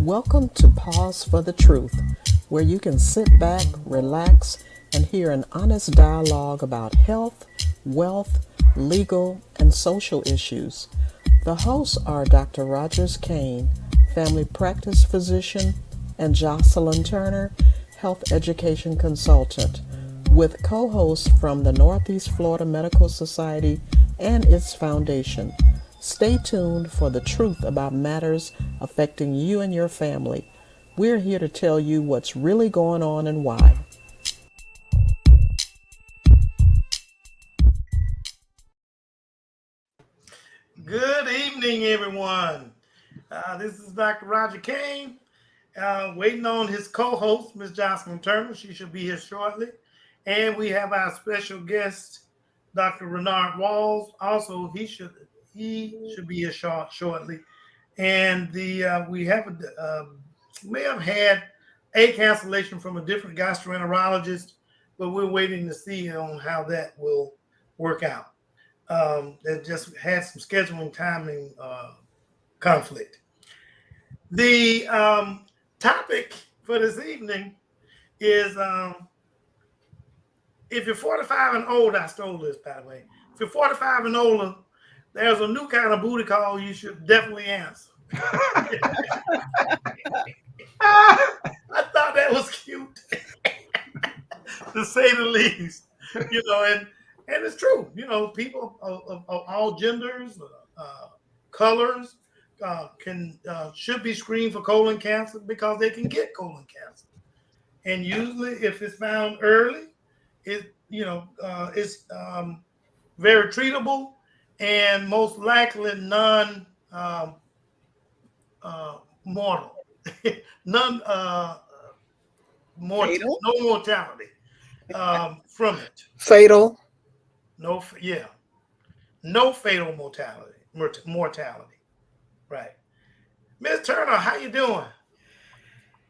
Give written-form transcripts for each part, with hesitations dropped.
Welcome to Pause for the Truth, where you can sit back, relax, and hear an honest dialogue about health, wealth, legal, and social issues. The hosts are Dr. Rogers Kane, family practice physician, and Jocelyn Turner, health education consultant, with co hosts from the Northeast Florida Medical Society and its foundation. Stay tuned for the truth about matters affecting you and your family. We're here to tell you what's really going on and why. Good evening, everyone. This is Dr. Roger Kane, waiting on his co-host, Ms. Jocelyn Turner. She should be here shortly. And we have our special guest, Dr. Renard Walls. Also, he should be here shortly. And we may have had a cancellation from a different gastroenterologist, but we're waiting to see on how that will work out. That just had some scheduling timing conflict. The topic for this evening is if you're 45 and older, I stole this by the way. If you're 45 and older, there's a new kind of booty call you should definitely answer. I thought that was cute, to say the least. And it's true. People of all genders, colors, should be screened for colon cancer because they can get colon cancer. And usually, if it's found early, it's very treatable and most likely non mortal, none Fatal? no mortality from it. Fatal. No, yeah, no fatal mortality. Right, Miss Turner, how you doing?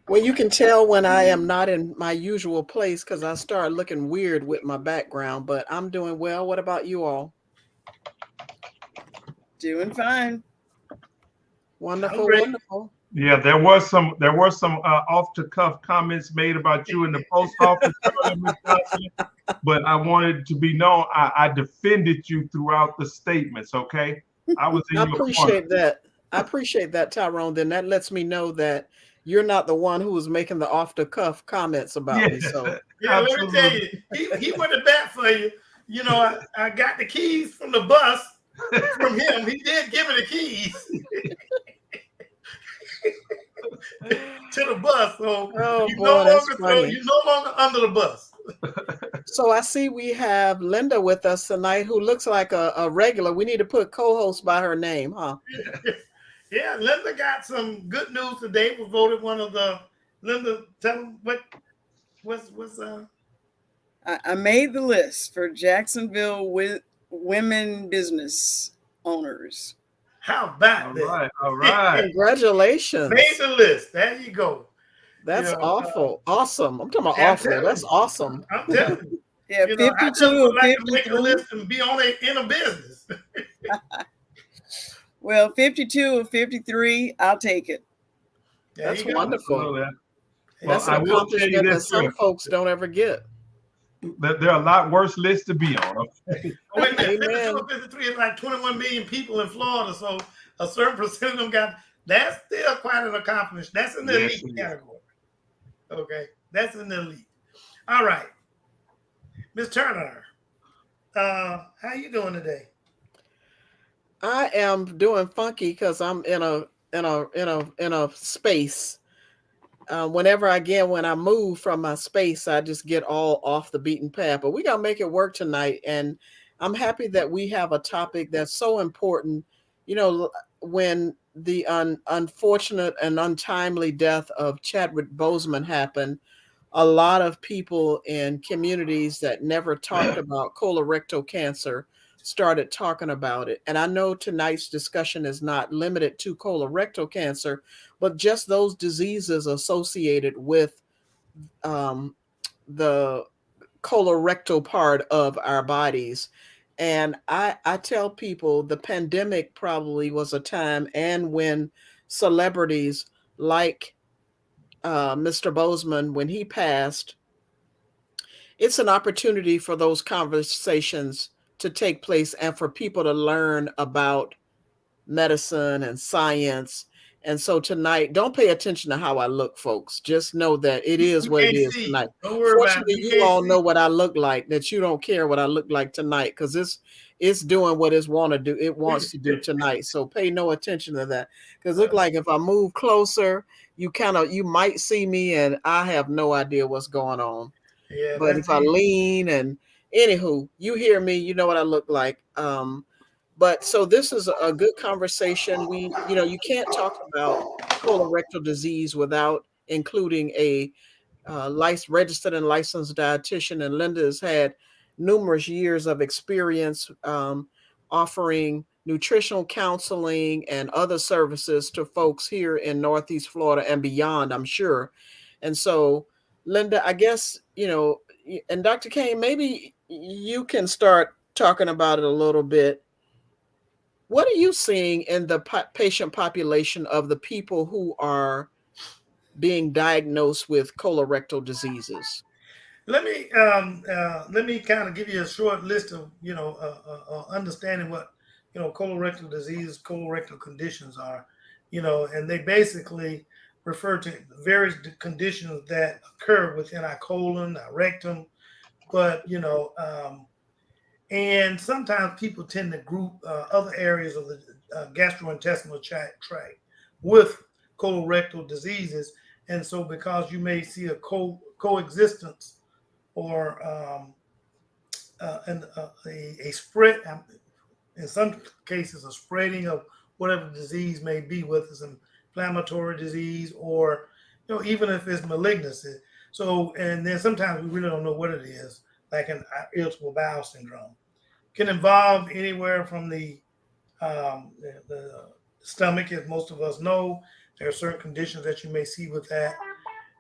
Well, you can tell when I am not in my usual place because I start looking weird with my background, but I'm doing well. What about you all? Doing fine. Wonderful, great. wonderful. Yeah, there were some off the cuff comments made about you in the post office, Ms. Johnson, but I wanted it to be known I defended you throughout the statements. Okay, I was in I your corner. appreciate that. I appreciate that, Tyrone. Then that lets me know that you're not the one who was making the off the cuff comments about me. So Yeah, let me tell you, he went to bat for you. I got the keys from the bus from him. He did give me the keys to the bus. So oh you boy, that's funny. you're no longer under the bus. So I see we have Linda with us tonight who looks like a regular. We need to put co-host by her name, huh? Yeah, Linda got some good news today. Was voted one of the Linda. Tell them what's I made the list for Jacksonville with women business owners. How about All that? right, all right. Congratulations. Made the list. There you go. That's awful. Awesome. I'm talking about I'm awful. telling That's you. awing. I'm telling you. Yeah, I 52 just would or like to make a 53. list and be on it in a business. Well, 52 or 53, I'll take it. There That's you go. wonderful. Well, That's I an will tell you accomplishment that this, some sir. folks don't ever get. There are a lot worse lists to be on. Okay? Wait a minute, 52 Amen. or 53 is like 21 million people in Florida, so a certain percent of them got. That's still quite an accomplishment. That's in the Yes, elite it is. category. Okay, that's in the elite. All right, Miss Turner, how you doing today? I am doing funky because I'm in a space. Whenever when I move from my space, I just get all off the beaten path. But we gotta make it work tonight, and I'm happy that we have a topic that's so important. When the unfortunate and untimely death of Chadwick Boseman happened, a lot of people in communities that never talked about colorectal cancer started talking about it. And I know tonight's discussion is not limited to colorectal cancer, but just those diseases associated with um, the colorectal part of our bodies. And I tell people the pandemic probably was a time and when celebrities like Mr. Bozeman, when he passed, it's an opportunity for those conversations to take place and for people to learn about medicine and science. And so tonight, don't pay attention to how I look, folks. Just know that it is We what it can't is see you. tonight. Don't worry about it. Fortunately, We you can't all see know what I look like, that you don't care what I look like tonight, because it's doing what it wants to do you. tonight. So pay no attention to that. Because look Uh, like if I move closer, you might see me and I have no idea what's going on. yeah, But that's if I the lean and anywho, you hear me, you know what I look like. But so this is a good conversation. You can't talk about colorectal disease without including a registered and licensed dietitian. And Linda has had numerous years of experience offering nutritional counseling and other services to folks here in Northeast Florida and beyond, I'm sure. And so, Linda, I guess, and Dr. Kane, maybe you can start talking about it a little bit. What are you seeing in the patient population of the people who are being diagnosed with colorectal diseases? let me kind of give you a short list of understanding what colorectal disease, colorectal conditions are, and they basically refer to various conditions that occur within our colon, our rectum, but and sometimes people tend to group other areas of the gastrointestinal tract with colorectal diseases. And so, because you may see a coexistence or a spread, in some cases, a spreading of whatever the disease may be, whether it's an inflammatory disease or even if it's malignancy. So, and then sometimes we really don't know what it is, like an irritable bowel syndrome can involve anywhere from the stomach, as most of us know. There are certain conditions that you may see with that,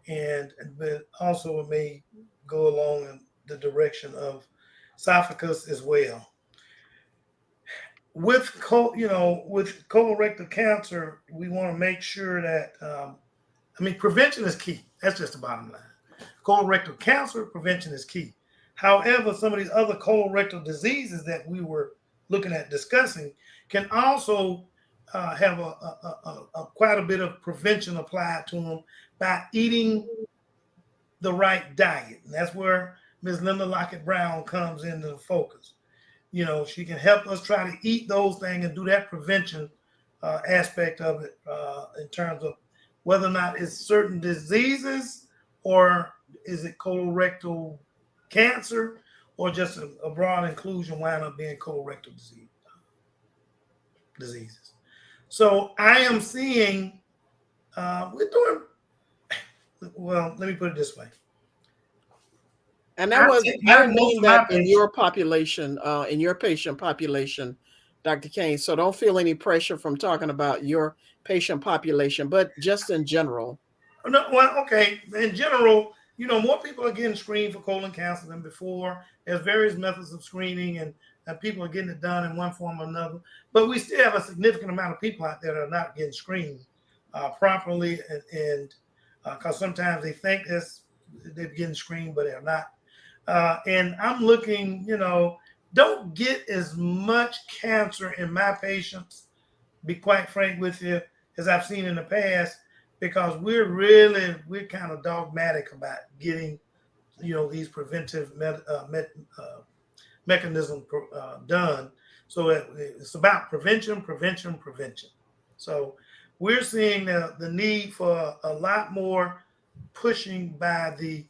and but also it may go along in the direction of esophagus as well. With colorectal cancer, we want to make sure that prevention is key. That's just the bottom line. Colorectal cancer prevention is key. However, some of these other colorectal diseases that we were looking at discussing can also have a quite a bit of prevention applied to them by eating the right diet. And that's where Ms. Linda Lockett Brown comes into the focus. She can help us try to eat those things and do that prevention aspect of it in terms of whether or not it's certain diseases or is it colorectal cancer or just a broad inclusion wind up being colorectal diseases. So I am seeing we're doing well. Let me put it this way. And I think I didn't most mean of my that patients. in your patient population, Dr. Kane. So don't feel any pressure from talking about your patient population, but just in general. No, well, okay. In general, more people are getting screened for colon cancer than before. There's various methods of screening, and people are getting it done in one form or another. But we still have a significant amount of people out there that are not getting screened properly, and because sometimes they think they're getting screened, but they're not. And I'm looking, don't get as much cancer in my patients, be quite frank with you, as I've seen in the past, because we're kind of dogmatic about getting, these preventive mechanisms done. So it's about prevention, prevention, prevention. So we're seeing the need for a lot more pushing by the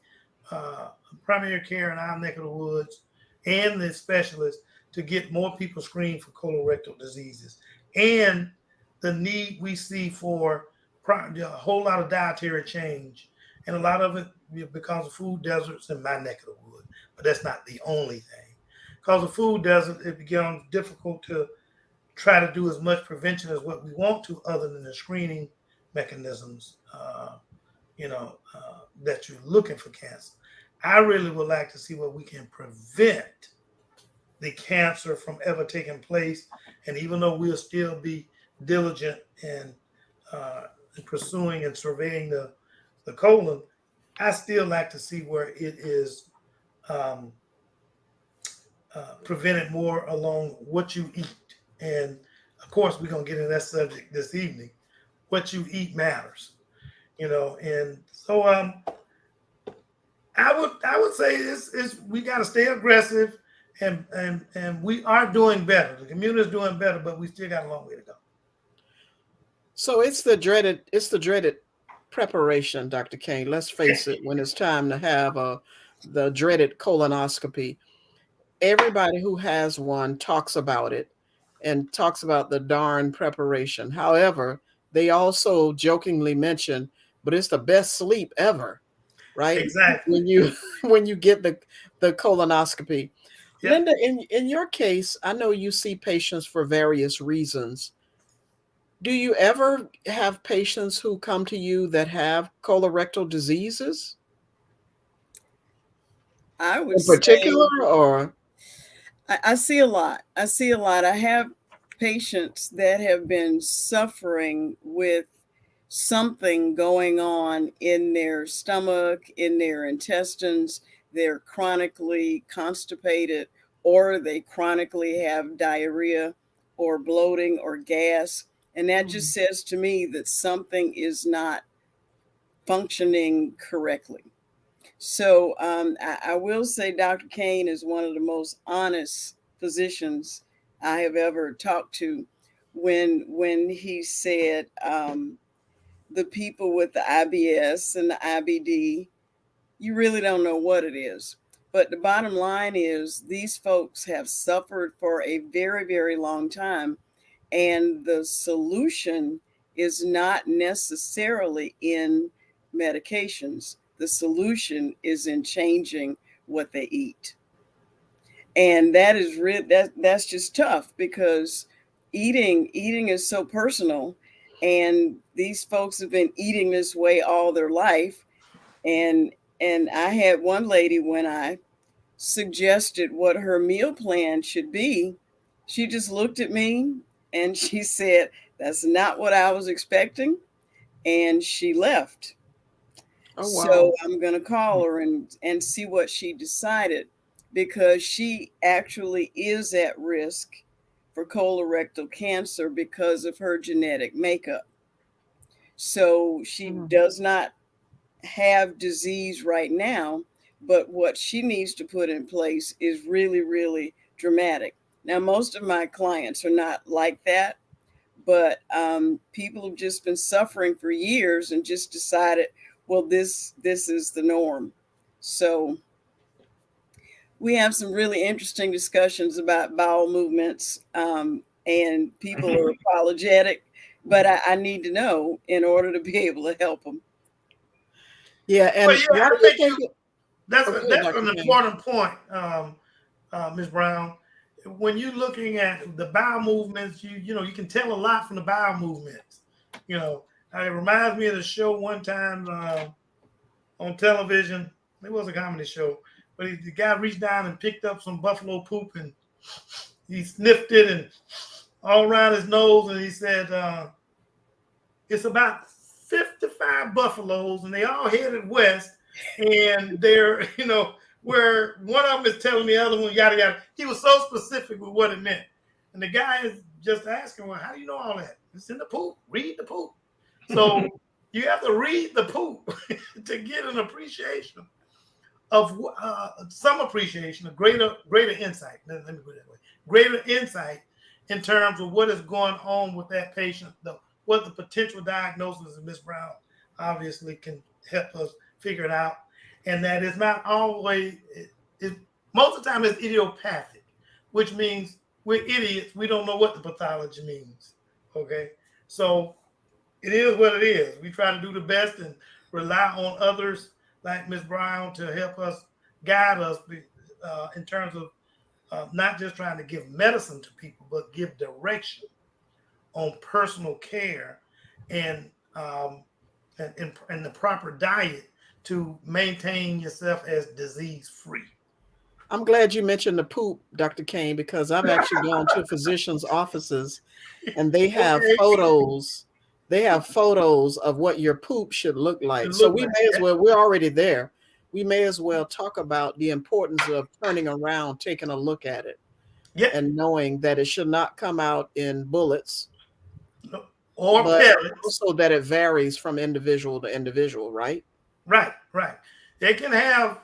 uh, primary care in our neck of the woods and the specialists to get more people screened for colorectal diseases, and the need we see for a whole lot of dietary change, and a lot of it because of food deserts in my neck of the wood. But that's not the only thing. Because of food desert, it becomes difficult to try to do as much prevention as what we want to, other than the screening mechanisms. That you're looking for cancer. I really would like to see what we can prevent the cancer from ever taking place. And even though we'll still be diligent in pursuing and surveying the colon, I still like to see where it is um, prevented more along what you eat. And of course, we're going to get into that subject this evening. What you eat matters, and so I would say is we got to stay aggressive, and we are doing better. The community is doing better, but we still got a long way to go. So it's the dreaded preparation, Dr. Kane. Let's face it, when it's time to have the dreaded colonoscopy, everybody who has one talks about it and talks about the darn preparation. However, they also jokingly mention, but it's the best sleep ever, right? Exactly. When you when you get the colonoscopy. Yep. Linda, in your case, I know you see patients for various reasons. Do you ever have patients who come to you that have colorectal diseases I would in say particular, or I see a lot. I see a lot. I have patients that have been suffering with something going on in their stomach, in their intestines. They're chronically constipated, or they chronically have diarrhea, or bloating, or gas. And that just says to me that something is not functioning correctly. So I will say Dr. Kane is one of the most honest physicians I have ever talked to when he said the people with the IBS and the IBD, you really don't know what it is. But the bottom line is these folks have suffered for a very, very long time. And the solution is not necessarily in medications. The solution is in changing what they eat. And that is that's just tough because eating is so personal, and these folks have been eating this way all their life. And I had one lady, when I suggested what her meal plan should be, she just looked at me and she said, "That's not what I was expecting." And she left. oh So wow. I'm going to call her and see what she decided, because she actually is at risk for colorectal cancer because of her genetic makeup. So she Mm. does not have disease right now, but what she needs to put in place is really, really dramatic. Now, most of my clients are not like that, but people have just been suffering for years and just decided, well, this is the norm. So we have some really interesting discussions about bowel movements, and people are apologetic, but I need to know in order to be able to help them. Yeah, Well, and yeah, why I do you think think it, that's oh, go ahead, that's Dr. an Kane. important point, Ms. Brown. When you're looking at the bowel movements, you can tell a lot from the bowel movements. You know, it reminds me of the show one time on television. It was a comedy show, but the guy reached down and picked up some buffalo poop and he sniffed it and all around his nose, and he said, "It's about 55 buffaloes, and they all headed west, and they're where one of them is telling the other one yada yada." He was so specific with what it meant, and the guy is just asking, "Well, how do you know all that? It's in the poop. Read the poop." So you have to read the poop to get an appreciation of some appreciation, a greater insight. Let me put it that way: greater insight in terms of what is going on with that patient, what the potential diagnosis of Miss Brown obviously can help us figure it out, and that is not always. Most of the time, it's idiopathic, which means we're idiots. We don't know what the pathology means. Okay, so it is what it is. We try to do the best and rely on others like Ms. Brown to help us, guide us in terms of not just trying to give medicine to people, but give direction on personal care and and the proper diet to maintain yourself as disease free. I'm glad you mentioned the poop, Dr. Kane, because I've actually gone to physicians' offices and they have Okay. photos they have photos of what your poop should look like. It So look we like may as that. well, we're already there. We may as well talk about the importance of turning around, taking a look at it, Yeah, and knowing that it should not come out in bullets, or but pellets. also that it varies from individual to individual, right? Right, right. They can have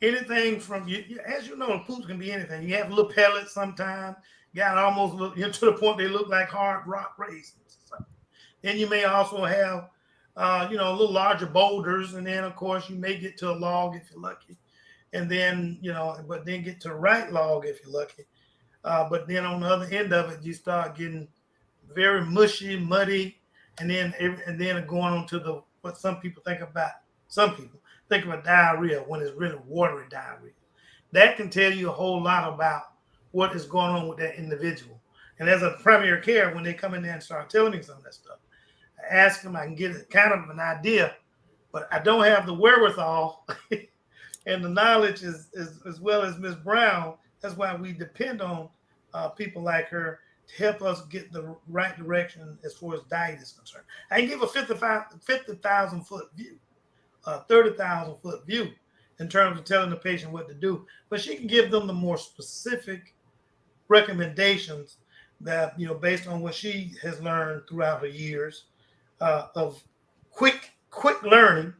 anything from you. As you know, the poops can be anything. You have little pellets sometimes. Got almost look, to the point they look like hard rock raisins or something. Then you may also have, a little larger boulders, and then of course you may get to a log if you're lucky, and then but then get to a right log if you're lucky. But then on the other end of it, you start getting very mushy, muddy, and then going on to the what some people think about. Some people think about diarrhea when it's really watery diarrhea. That can tell you a whole lot about what is going on with that individual. And as a primary care, when they come in there and start telling me some of that stuff, I ask them, I can get a kind of an idea, but I don't have the wherewithal and the knowledge as well as Miss Brown. That's why we depend on people like her to help us get the right direction as far as diet is concerned. I can give a 50,000 foot view, 30,000 foot view in terms of telling the patient what to do, but she can give them the more specific recommendations that, based on what she has learned throughout her years of quick learning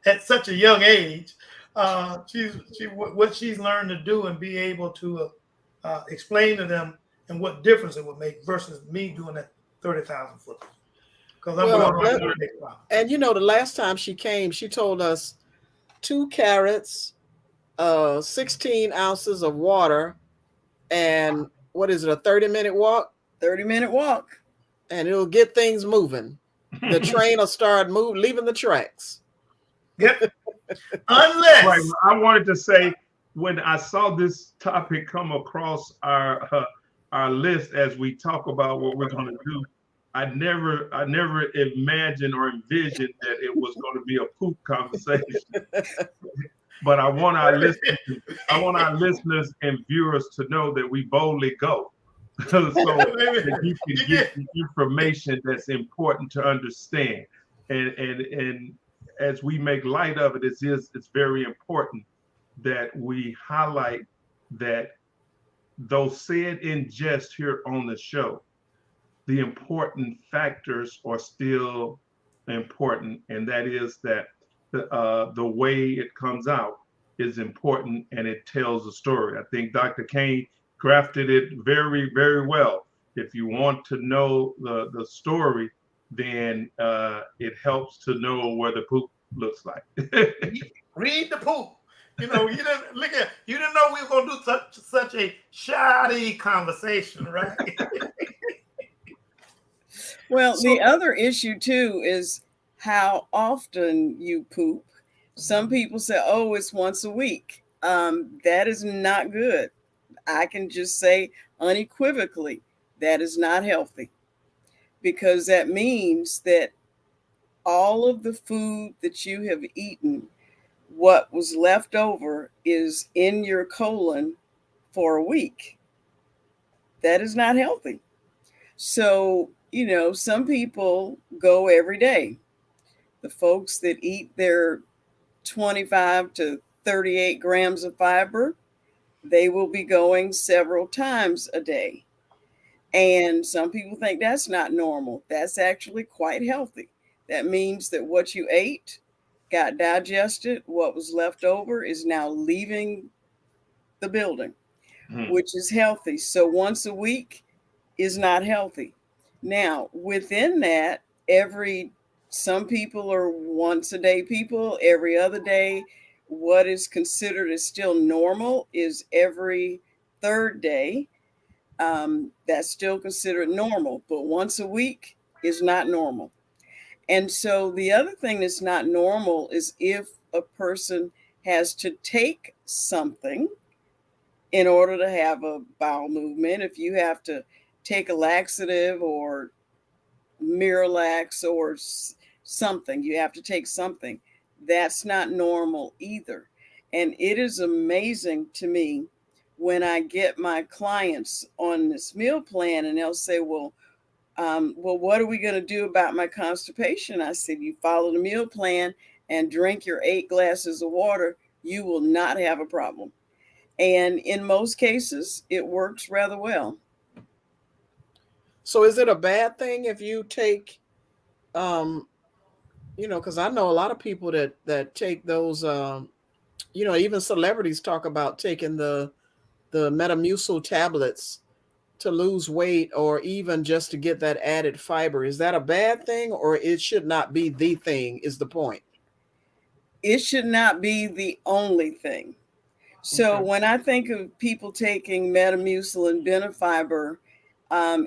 at such a young age. What she's learned to do and be able to explain to them and what difference it would make versus me doing that 30,000 foot. Because I'm Well, going to make a problem. and the last time she came, she told us 2 carrots, 16 ounces of water, and what is it, a 30-minute walk? 30-minute walk. And it'll get things moving. The train will start leaving the tracks. Yep. Right. Unless I wanted to say when I saw this topic come across our list as we talk about what we're going to do, I never imagined or envisioned that it was going to be a poop conversation. But I want our listeners and viewers to know that we boldly go. So that you can get the information that's important to understand. And as we make light of it, it's very important that we highlight that though said in jest here on the show, the important factors are still important, and that is that the way it comes out is important and it tells a story. I think Dr. Kane crafted it very, very well. If you want to know the story, then it helps to know what the poop looks like. read the poop. You didn't know we were gonna do such a shoddy conversation, right? Well, the other issue too is how often you poop. Some people say, oh, it's once a week. That is not good. I can just say unequivocally that is not healthy, because that means that all of the food that you have eaten, what was left over, is in your colon for a week. That is not healthy. So, some people go every day. The folks that eat their 25 to 38 grams of fiber, they will be going several times a day. And some people think that's not normal. That's actually quite healthy. That means that what you ate got digested. What was left over is now leaving the building, which is healthy. So once a week is not healthy. Now, within that, some people are once a day people, every other day. What is considered as still normal is every third day. That's still considered normal, but once a week is not normal. And so the other thing that's not normal is if a person has to take something in order to have a bowel movement. If you have to take a laxative or Miralax or something, you have to take something. That's not normal either. And it is amazing to me when I get my clients on this meal plan and they'll say, well, Well, what are we going to do about my constipation? I said, you follow the meal plan and drink your 8 glasses of water, you will not have a problem. And in most cases, it works rather well. So is it a bad thing if you take, um, because I know a lot of people that take those, even celebrities talk about taking the Metamucil tablets to lose weight or even just to get that added fiber. Is that a bad thing, or it should not be the thing? Is the point? It should not be the only thing. So Okay. when I think of people taking Metamucil and Benefiber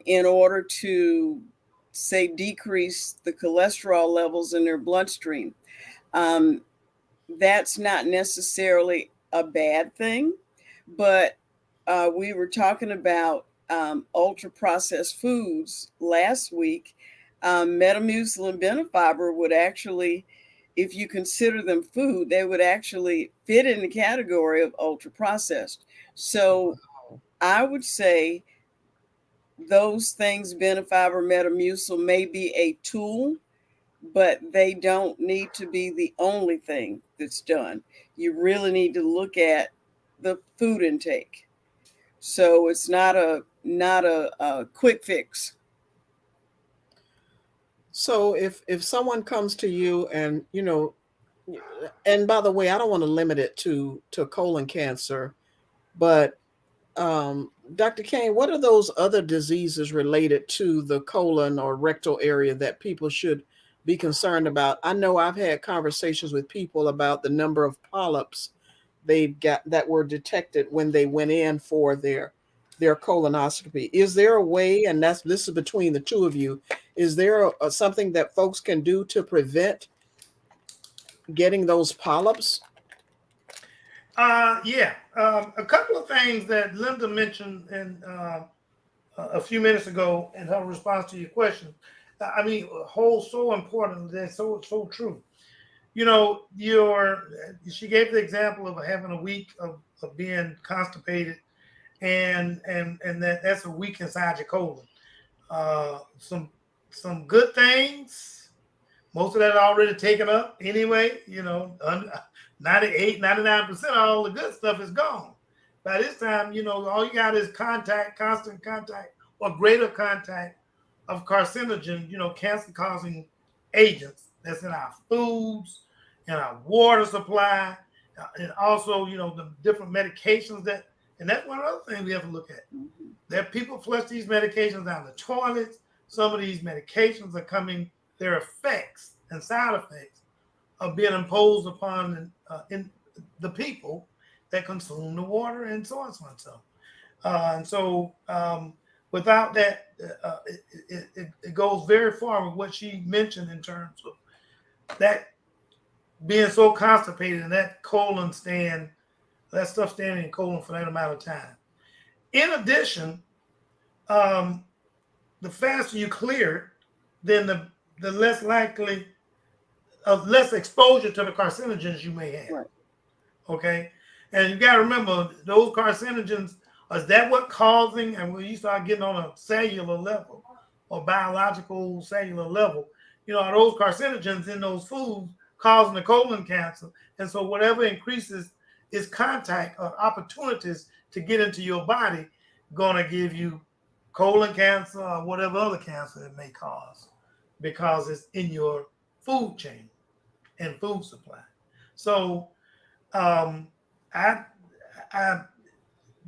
in order to, say, decrease the cholesterol levels in their bloodstream, um, that's not necessarily a bad thing. But we were talking about ultra processed foods last week. Metamucil and Benefiber would actually, if you consider them food, they would actually fit in the category of ultra processed. So I would say those things, Benefiber, Metamucil, may be a tool, but they don't need to be the only thing that's done. You really need to look at the food intake. So it's not a quick fix. So if someone comes to you and and by the way, I don't want to limit it to colon cancer, but Dr. Kane, what are those other diseases related to the colon or rectal area that people should be concerned about? I know I've had conversations with people about the number of polyps they've got that were detected when they went in for their colonoscopy. Is there a way, and this is between the two of you, is there something that folks can do to prevent getting those polyps? Yeah. A couple of things that Linda mentioned in a few minutes ago in her response to your question. I mean, hold so important. That's so true. Your she gave the example of having a week of being constipated, and that's a week inside your colon. Some good things. Most of that already taken up anyway. 98, 99% of all the good stuff is gone. By this time, all you got is constant contact, or greater contact of carcinogen, cancer causing agents that's in our foods, in our water supply, and also, the different medications and that's one other thing we have to look at. That people flush these medications down the toilets. Some of these medications are coming, their effects and side effects are being imposed upon in the people that consume the water, and so on and so on. And so without that, it goes very far with what she mentioned in terms of that being so constipated and that that stuff standing in colon for that amount of time. In addition, the faster you clear it, then the less likely of less exposure to the carcinogens you may have. Right. Okay. And you got to remember, those carcinogens, is that what causing, and when you start getting on a cellular level or biological cellular level, are those carcinogens in those foods causing the colon cancer? And so whatever increases its contact or opportunities to get into your body, going to give you colon cancer or whatever other cancer it may cause, because it's in your food chain and food supply. So um, I, I,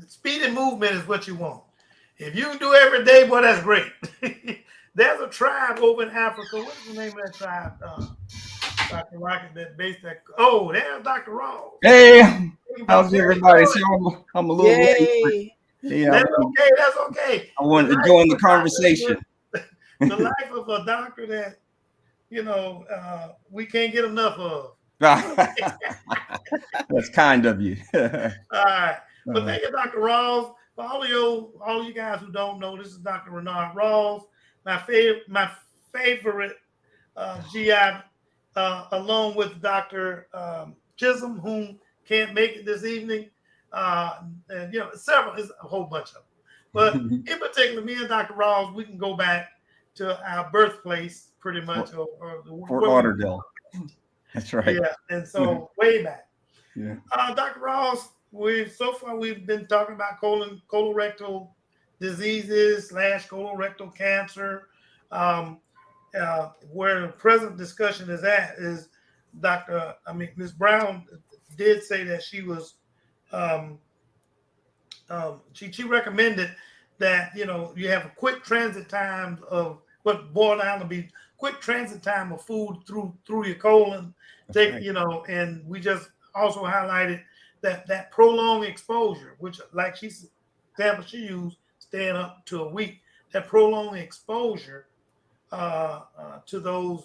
speed and movement is what you want. If you can do every day, boy, that's great. There's a tribe over in Africa. What is the name of that tribe, Dr. Rocket, that based that? Oh, there's Dr. Ross. Hey, About how's everybody? See, I'm a little late. Yay. Yeah, That's okay. That's okay. I want to join the conversation. The life of a doctor that we can't get enough of. That's kind of you. All right. But thank you, Dr. Rawls. For all of you guys who don't know, this is Dr. Renard Rawls, my favorite GI, along with Dr. Chisholm, whom can't make it this evening. And several, it's a whole bunch of them. But in particular, me and Dr. Rawls, we can go back to our birthplace, pretty much, or Fort Lauderdale. That's right. Yeah, and so way back. Yeah. Dr. Ross, we've been talking about colorectal diseases / colorectal cancer. Um, where the present discussion is at is Ms. Brown did say that she was um, she recommended that you have a quick transit time of what boiled down to be quick transit time of food through your colon. That's right. And we just also highlighted that prolonged exposure, which like example she used, staying up to a week. That prolonged exposure to those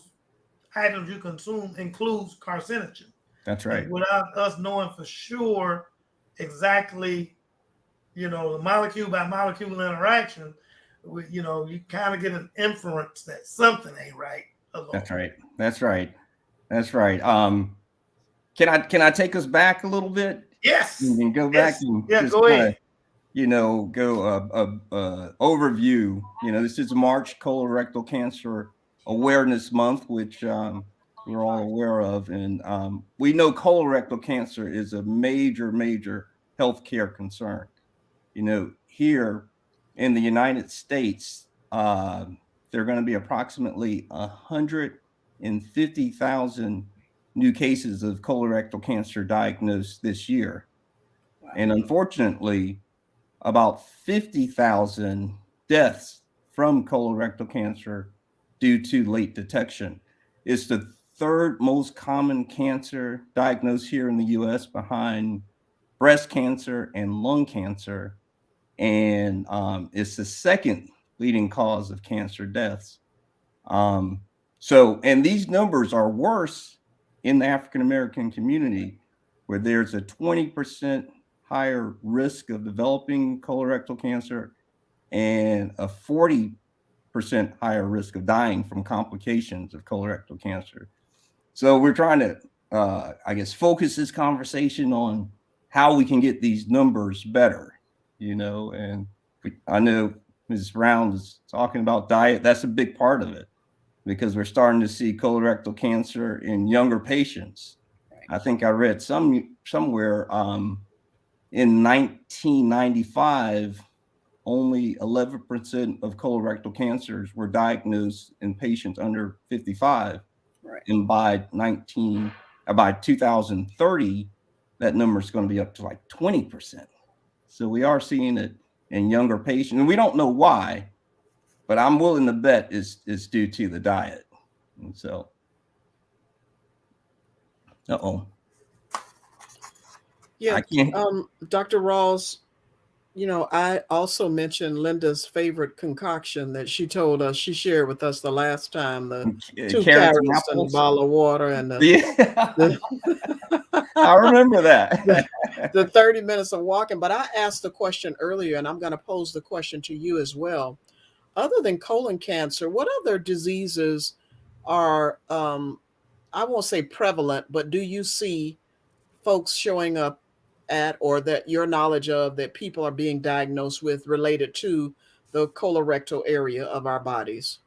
items you consume includes carcinogen. That's right. And without us knowing for sure exactly the molecule by molecule interaction, you kind of get an inference that something ain't right. That's right. That's right. That's right. Can I take us back a little bit? Yes. You can go yes. back and yeah, just go ahead. Go overview. This is March Colorectal Cancer Awareness Month, which we're all aware of, and we know colorectal cancer is a major healthcare concern. Here in the United States, there are going to be approximately 150,000 new cases of colorectal cancer diagnosed this year. Wow. And unfortunately, about 50,000 deaths from colorectal cancer due to late detection. It's the third most common cancer diagnosed here in the US behind breast cancer and lung cancer. And it's the second leading cause of cancer deaths. And these numbers are worse in the African American community, where there's a 20% higher risk of developing colorectal cancer and a 40% higher risk of dying from complications of colorectal cancer. So we're trying to, focus this conversation on how we can get these numbers better, and I know Mrs. Brown is talking about diet. That's a big part of it, because we're starting to see colorectal cancer in younger patients. Right. I think I read somewhere in 1995, only 11% of colorectal cancers were diagnosed in patients under 55. Right. And by 2030, that number is going to be up to like 20%. So we are seeing it in younger patients, and we don't know why, but I'm willing to bet is due to the diet. And so, Yeah, I can't. Dr. Rawls, I also mentioned Linda's favorite concoction that she told us, she shared with us the last time, the 2 Carrots and carrots and a apples. bottle of water and Yeah. I remember that. the 30 minutes of walking. But I asked the question earlier, and I'm going to pose the question to you as well. Other than colon cancer, what other diseases are, I won't say prevalent, but do you see folks showing up at, or that your knowledge of, that people are being diagnosed with related to the colorectal area of our bodies?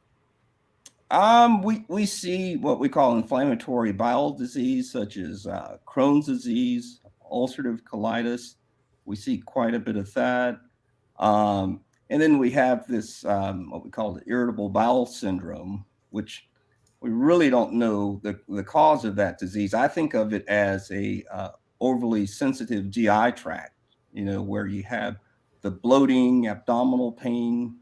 We see what we call inflammatory bowel disease, such as Crohn's disease, ulcerative colitis. We see quite a bit of that. And then we have this, what we call the irritable bowel syndrome, which we really don't know the cause of that disease. I think of it as a overly sensitive GI tract, where you have the bloating, abdominal pain,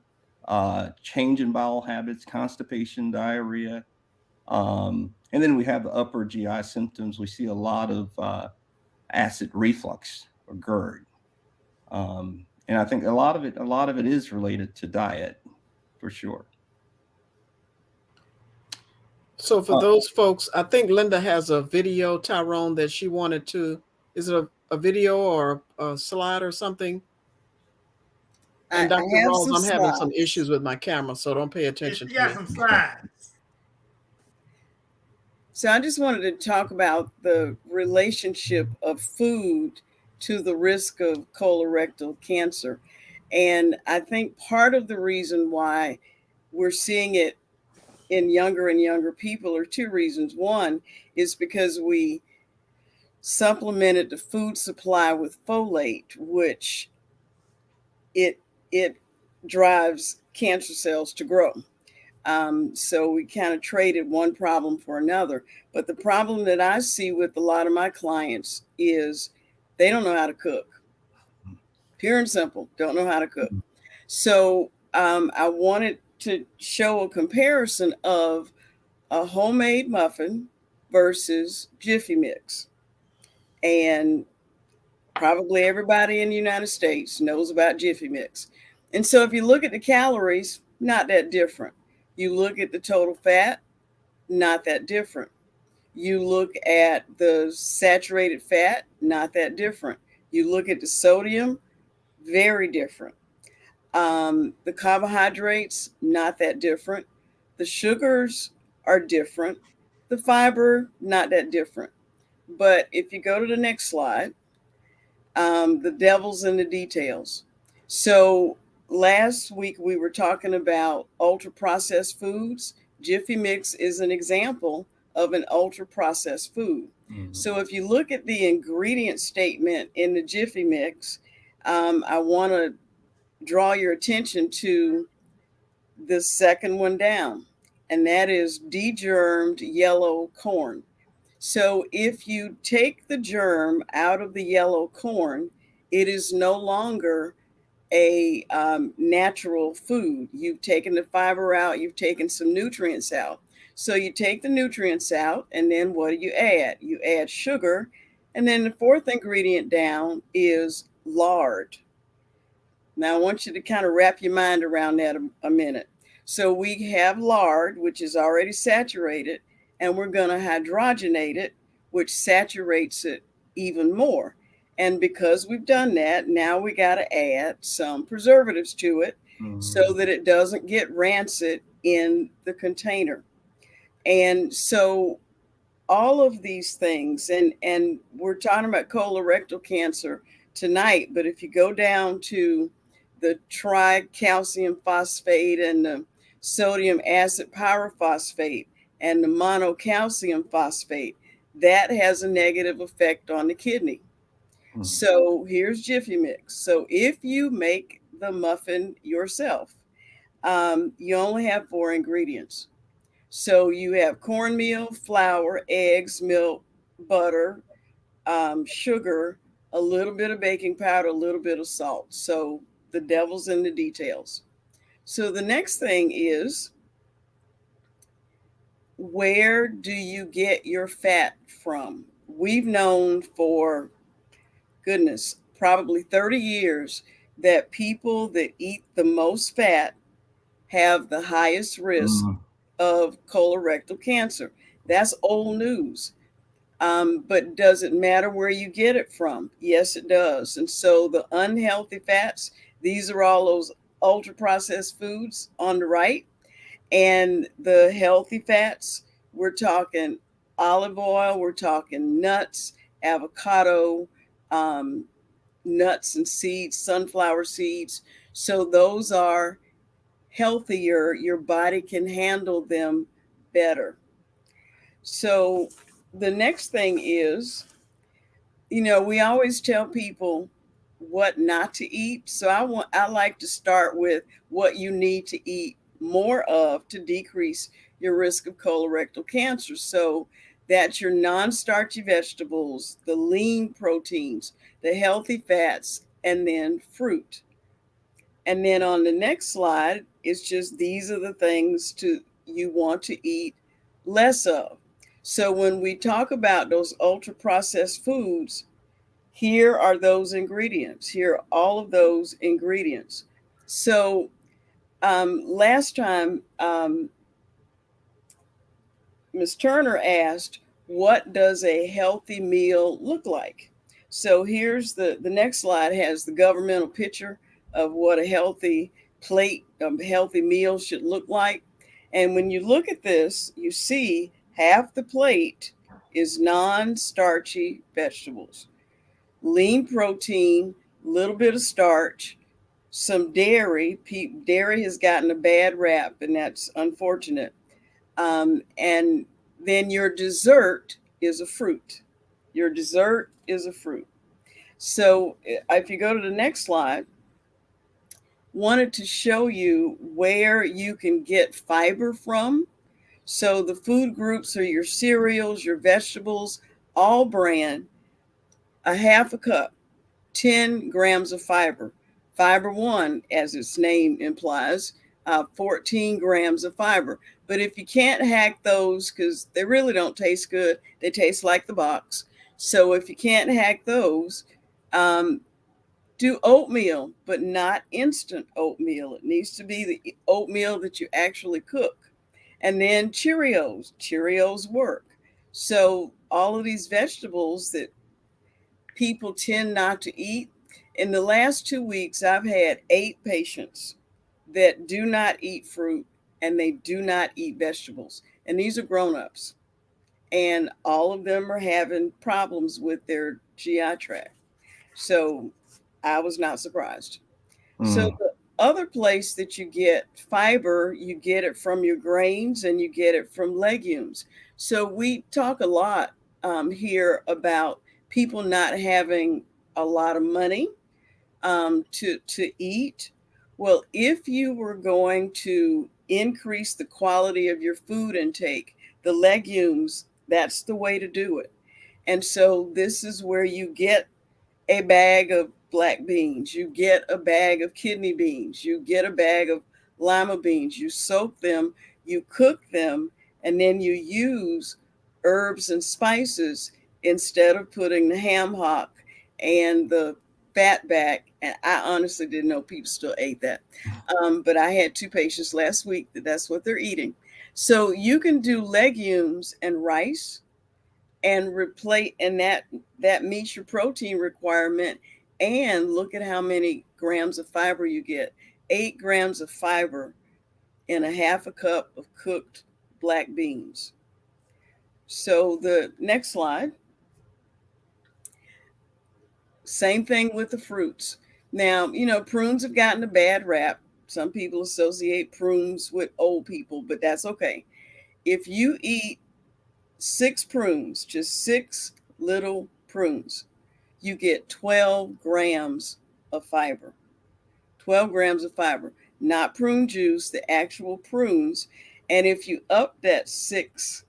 change in bowel habits, constipation, diarrhea. And then we have the upper GI symptoms. We see a lot of acid reflux or GERD. And I think a lot of it is related to diet, for sure. So for those folks, I think Linda has a video, Tyrone, that she wanted to, is it a video or a slide or something? And Dr. I have Rawls, some I'm having some slides. issues with my camera, so don't pay attention You to got me. some slides. So I just wanted to talk about the relationship of food to the risk of colorectal cancer. And I think part of the reason why we're seeing it in younger and younger people are two reasons. One is because we supplemented the food supply with folate, which it it drives cancer cells to grow. So we kind of traded one problem for another. But the problem that I see with a lot of my clients is they don't know how to cook. Pure and simple, don't know how to cook. So I wanted to show a comparison of a homemade muffin versus Jiffy Mix. And probably everybody in the United States knows about Jiffy Mix. And so if you look at the calories, not that different. You look at the total fat, not that different. You look at the saturated fat, not that different. You look at the sodium, very different. The carbohydrates, not that different. The sugars are different. The fiber, not that different. But if you go to the next slide, the devil's in the details. So last week we were talking about ultra processed foods. Jiffy Mix is an example of an ultra processed food. Mm-hmm. So if you look at the ingredient statement in the Jiffy Mix, I want to draw your attention to the second one down, and that is degermed yellow corn. So if you take the germ out of the yellow corn, it is no longer a natural food. You've taken the fiber out, you've taken some nutrients out. So you take the nutrients out, and then what do you add? You add sugar, and then the fourth ingredient down is lard. Now I want you to kind of wrap your mind around that a minute. So we have lard, which is already saturated, and we're going to hydrogenate it, which saturates it even more. And because we've done that, now we got to add some preservatives to it so that it doesn't get rancid in the container. And so all of these things, and we're talking about colorectal cancer tonight, but if you go down to the tricalcium phosphate and the sodium acid pyrophosphate and the monocalcium phosphate, that has a negative effect on the kidney. Mm-hmm. So here's Jiffy Mix. So if you make the muffin yourself, you only have 4 ingredients. So you have cornmeal, flour, eggs, milk, butter, sugar, a little bit of baking powder, a little bit of salt. So the devil's in the details. So the next thing is, where do you get your fat from? We've known for, goodness, probably 30 years that people that eat the most fat have the highest risk of colorectal cancer. That's old news. But does it matter where you get it from? Yes, it does. And so the unhealthy fats, these are all those ultra processed foods on the right. And the healthy fats, we're talking olive oil, we're talking nuts, avocado, nuts and seeds, sunflower seeds. So those are healthier. Your body can handle them better. So the next thing is, we always tell people what not to eat. So I like to start with what you need to eat more of to decrease your risk of colorectal cancer. So that's your non-starchy vegetables, the lean proteins, the healthy fats, and then fruit. And then on the next slide, it's just these are the things you want to eat less of. So when we talk about those ultra processed foods, here are those ingredients. Here are all of those ingredients. So last time, Ms. Turner asked, what does a healthy meal look like? So here's the next slide has the governmental picture of what a healthy plate of healthy meal should look like. And when you look at this, you see half the plate is non-starchy vegetables, lean protein, little bit of starch, some dairy. Dairy has gotten a bad rap, and that's unfortunate. And then your dessert is a fruit. Your dessert is a fruit. So if you go to the next slide, wanted to show you where you can get fiber from. So the food groups are your cereals, your vegetables, all bran, a half a cup, 10 grams of fiber. Fiber one, as its name implies, 14 grams of fiber. But if you can't hack those, because they really don't taste good, they taste like the box. So if you can't hack those, um, do oatmeal, but not instant oatmeal. It needs to be the oatmeal that you actually cook. And then Cheerios. Cheerios work. So all of these vegetables that people tend not to eat. In the last 2 weeks, I've had 8 patients that do not eat fruit and they do not eat vegetables. And these are grown-ups. And all of them are having problems with their GI tract. So I was not surprised. So the other place that you get fiber, you get it from your grains and you get it from legumes. So we talk a lot here about people not having a lot of money to eat. Well, if you were going to increase the quality of your food intake, the legumes, that's the way to do it. And so this is where you get a bag of black beans, you get a bag of kidney beans, you get a bag of lima beans, you soak them, you cook them, and then you use herbs and spices instead of putting the ham hock and the fat back. And I honestly didn't know people still ate that. But I had 2 patients last week that's what they're eating. So you can do legumes and rice and replace, and that meets your protein requirement. And look at how many grams of fiber you get. 8 grams of fiber in a half a cup of cooked black beans. So the next slide, same thing with the fruits. Now, prunes have gotten a bad rap. Some people associate prunes with old people, but that's okay. If you eat 6 prunes, just 6 little prunes, you get 12 grams of fiber. 12 grams of fiber, not prune juice, the actual prunes. And if you up that 6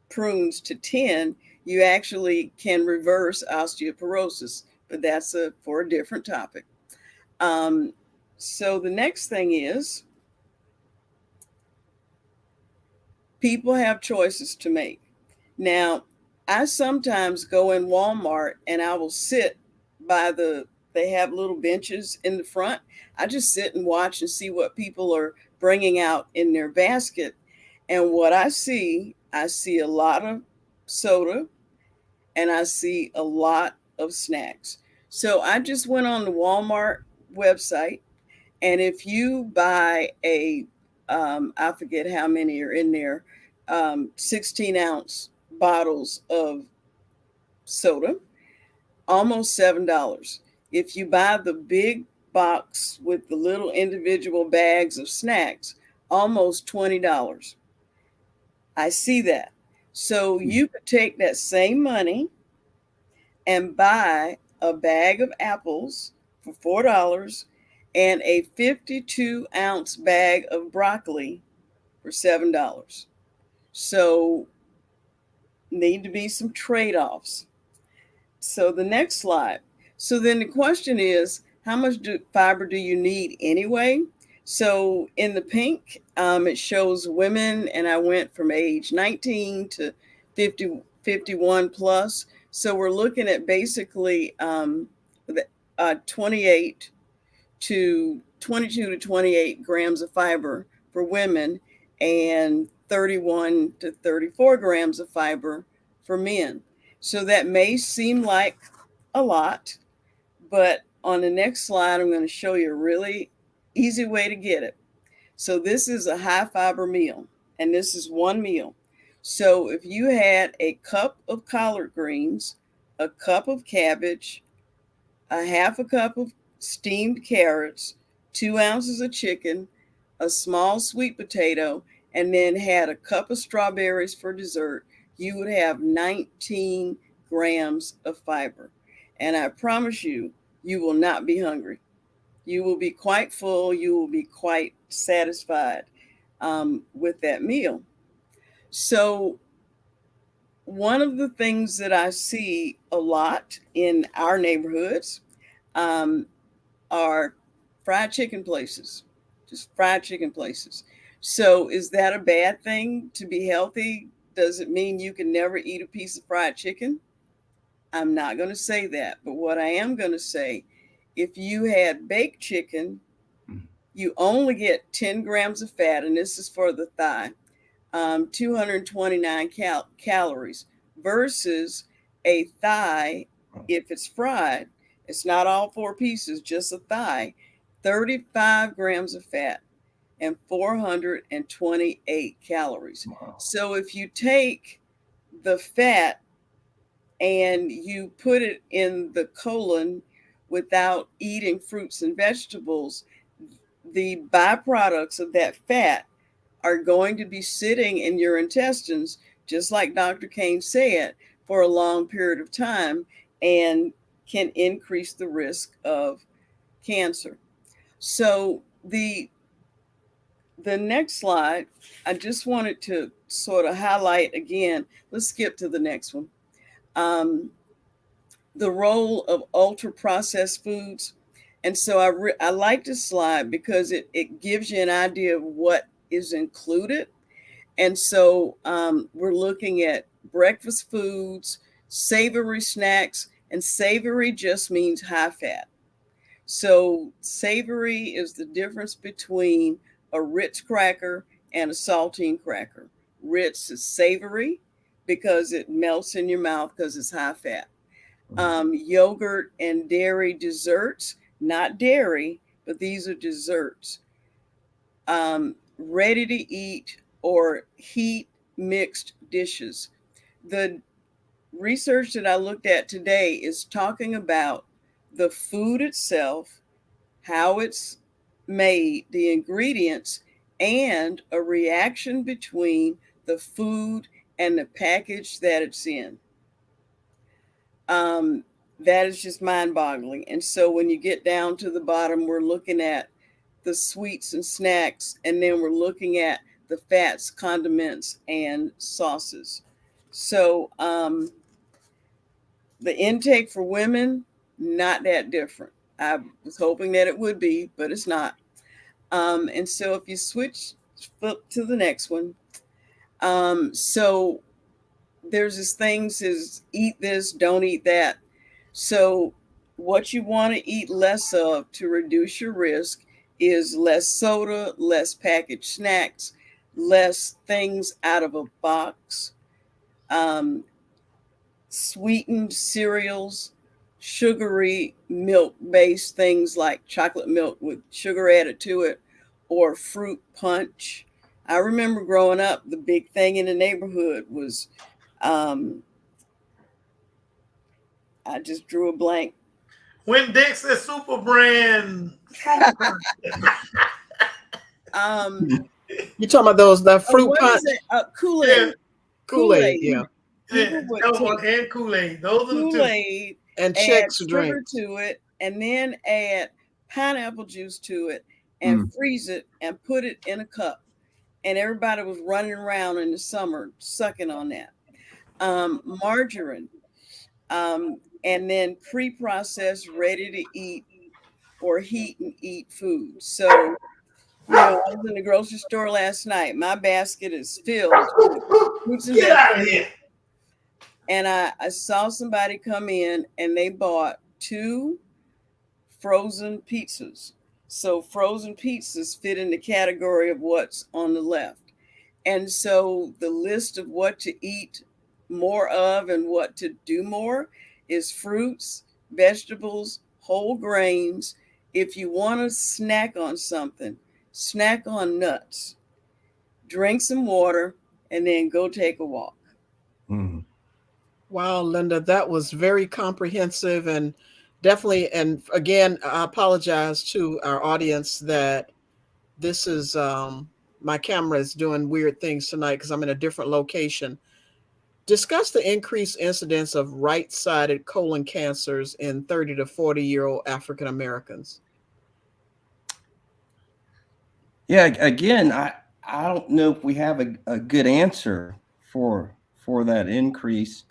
prunes to 10, you actually can reverse osteoporosis, but that's for a different topic. So the next thing is people have choices to make. Now, I sometimes go in Walmart and I will sit by they have little benches in the front. I just sit and watch and see what people are bringing out in their basket. And what I see a lot of soda and I see a lot of snacks. So I just went on the Walmart website, and if you buy I forget how many are in there, 16-ounce bottles of soda, almost $7. If you buy the big box with the little individual bags of snacks, almost $20. I see that. So you could take that same money and buy a bag of apples for $4 and a 52-ounce bag of broccoli for $7. So need to be some trade-offs. So the next slide. So then the question is, how much fiber do you need anyway? So in the pink, it shows women, and I went from age 19 to 51 plus. So we're looking at basically 28 to 22 to 28 grams of fiber for women and 31 to 34 grams of fiber for men. So that may seem like a lot, but on the next slide, I'm going to show you a really easy way to get it. So this is a high fiber meal, and this is one meal. So if you had a cup of collard greens, a cup of cabbage, a half a cup of steamed carrots, 2 ounces of chicken, a small sweet potato, and then had a cup of strawberries for dessert, you would have 19 grams of fiber. And I promise you, you will not be hungry. You will be quite full. You will be quite satisfied with that meal. So, one of the things that I see a lot in our neighborhoods um, are fried chicken places, just fried chicken places. So, is that a bad thing to be healthy? Does it mean you can never eat a piece of fried chicken? I'm not going to say that. But what I am going to say, if you had baked chicken, you only get 10 grams of fat, and this is for the thigh, 229 calories versus a thigh, if it's fried, it's not all four pieces, just a thigh, 35 grams of fat and 428 calories. Wow. So if you take the fat and you put it in the colon without eating fruits and vegetables, the byproducts of that fat are going to be sitting in your intestines, just like Dr. Kane said, for a long period of time and can increase the risk of cancer. So the next slide, I just wanted to sort of highlight again. Let's skip to the next one. The role of ultra processed foods. And so I like this slide because it gives you an idea of what is included. And so we're looking at breakfast foods, savory snacks, and savory just means high fat. So savory is the difference between a Ritz cracker and a saltine cracker. Ritz is savory because it melts in your mouth because it's high fat. Yogurt and dairy desserts, not dairy, but these are desserts. Ready to eat or heat mixed dishes. The research that I looked at today is talking about the food itself, how it's made, the ingredients, and a reaction between the food and the package that it's in. That is just mind boggling. And so when you get down to the bottom, we're looking at the sweets and snacks, and then we're looking at the fats, condiments, and sauces. So the intake for women, not that different. I was hoping that it would be, but it's not. And so if you flip to the next one. So there's this thing says eat this, don't eat that. So what you want to eat less of to reduce your risk is less soda, less packaged snacks, less things out of a box, sweetened cereals, sugary milk-based things like chocolate milk with sugar added to it, or fruit punch. I remember growing up, the big thing in the neighborhood was, I just drew a blank. When Dixie Super Brand fruit You talking about those that fruit what punch? is it? Kool-Aid. Yeah. Kool-Aid, yeah. Yeah, People would Elmo take and Kool-Aid. Those are the two. Kool-Aid, And add Chex sugar drinks. to it, and then add pineapple juice to it, and freeze it, and put it in a cup. And everybody was running around in the summer sucking on that. Margarine, and then pre-processed, ready to eat or heat and eat food. So, I was in the grocery store last night. My basket is filled with fruits and Get out of vegetables. here. And I saw somebody come in and they bought 2 frozen pizzas. So frozen pizzas fit in the category of what's on the left. And so the list of what to eat more of and what to do more is fruits, vegetables, whole grains. If you want to snack on something, snack on nuts, drink some water, and then go take a walk. Wow, Linda, that was very comprehensive and definitely. And again, I apologize to our audience that this is my camera is doing weird things tonight because I'm in a different location. Discuss the increased incidence of right-sided colon cancers in 30 to 40-year-old African Americans. Yeah, again, I don't know if we have a good answer for that increase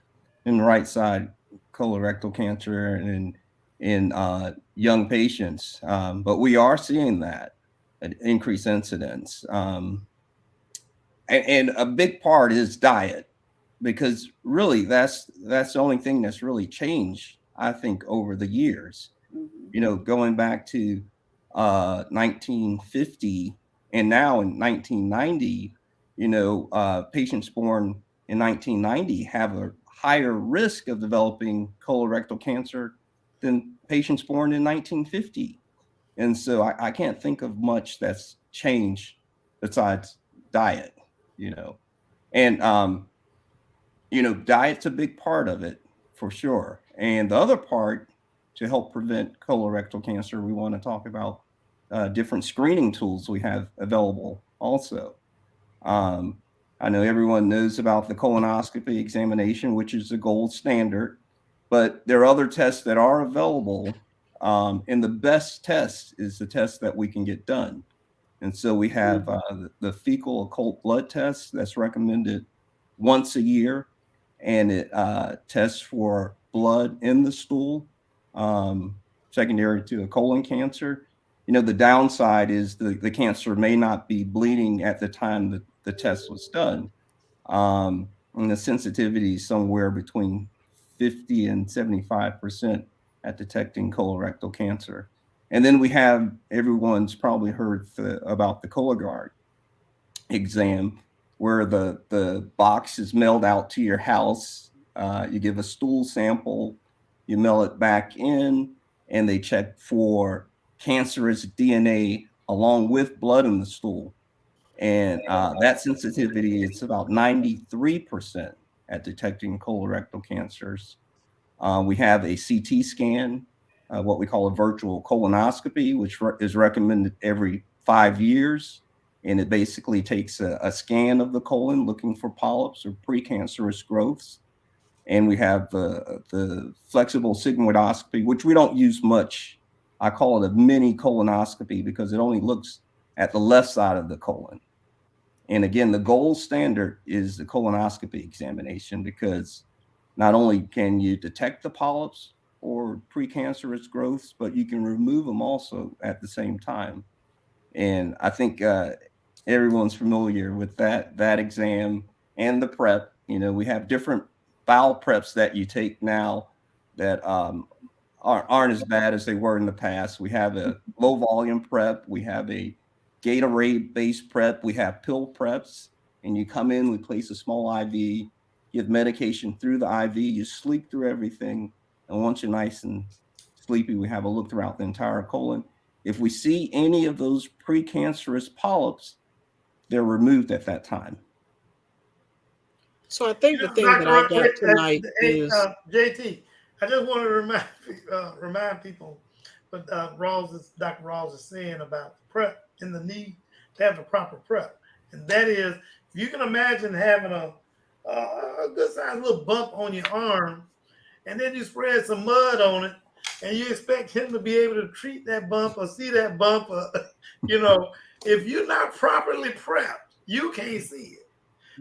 in right side colorectal cancer and in young patients, but we are seeing that an increased incidence, and a big part is diet, because really that's the only thing that's really changed, I think, over the years. Mhm. Going back to 1950 and now in 1990, patients born in 1990 have a higher risk of developing colorectal cancer than patients born in 1950. And so I can't think of much that's changed besides diet, you know. And diet's a big part of it for sure. And the other part, to help prevent colorectal cancer, we want to talk about different screening tools we have available also. Um, I know everyone knows about the colonoscopy examination, which is the gold standard, but there are other tests that are available. And the best test is the test that we can get done. And so we have the fecal occult blood test that's recommended once a year, and it tests for blood in the stool, um, secondary to a colon cancer. The downside is the cancer may not be bleeding at the time that the test was done. And the sensitivity is somewhere between 50 and 75% at detecting colorectal cancer. And then we have, everyone's probably heard about the Cologuard exam, where the box is mailed out to your house. You give a stool sample, you mail it back in, and they check for cancerous DNA along with blood in the stool. And that sensitivity is about 93% at detecting colorectal cancers. We have a CT scan, what we call a virtual colonoscopy, which is recommended every 5 years. And it basically takes a scan of the colon looking for polyps or precancerous growths. And we have the flexible sigmoidoscopy, which we don't use much. I call it a mini colonoscopy because it only looks at the left side of the colon. And again, the gold standard is the colonoscopy examination, because not only can you detect the polyps or precancerous growths, but you can remove them also at the same time. And I think everyone's familiar with that exam and the prep. We have different bowel preps that you take now that aren't as bad as they were in the past. We have a low volume prep, we have a Gatorade based prep, we have pill preps, and you come in, we place a small IV, give medication through the IV, you sleep through everything, and once you're nice and sleepy, we have a look throughout the entire colon. If we see any of those precancerous polyps, they're removed at that time. So I think the thing that Dr. I Rock, got tonight hey, is JT, I just want to remind people what Dr. Rawls is saying about the prep and the need to have the proper prep. And that is, if you can imagine having a good sized little bump on your arm, and then you spread some mud on it, and you expect him to be able to treat that bump or see that bump, or, if you're not properly prepped, you can't see it.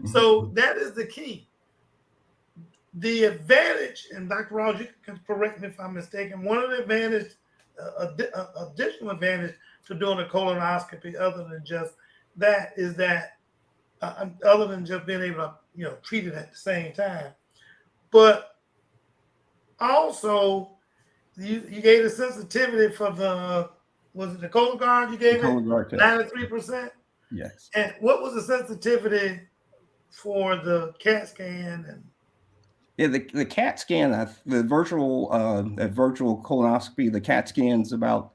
So that is the key. The advantage, and Dr. Rawls, you can correct me if I'm mistaken, one of the additional advantage to doing a colonoscopy, other than just that, is that other than just being able to treat it at the same time, but also you gave the sensitivity for was it the Cologuard? You gave it Cologuard test. 93%. Yes. And what was the sensitivity for the CAT scan? And Yeah, the CAT scan, the virtual colonoscopy, the CAT scan is about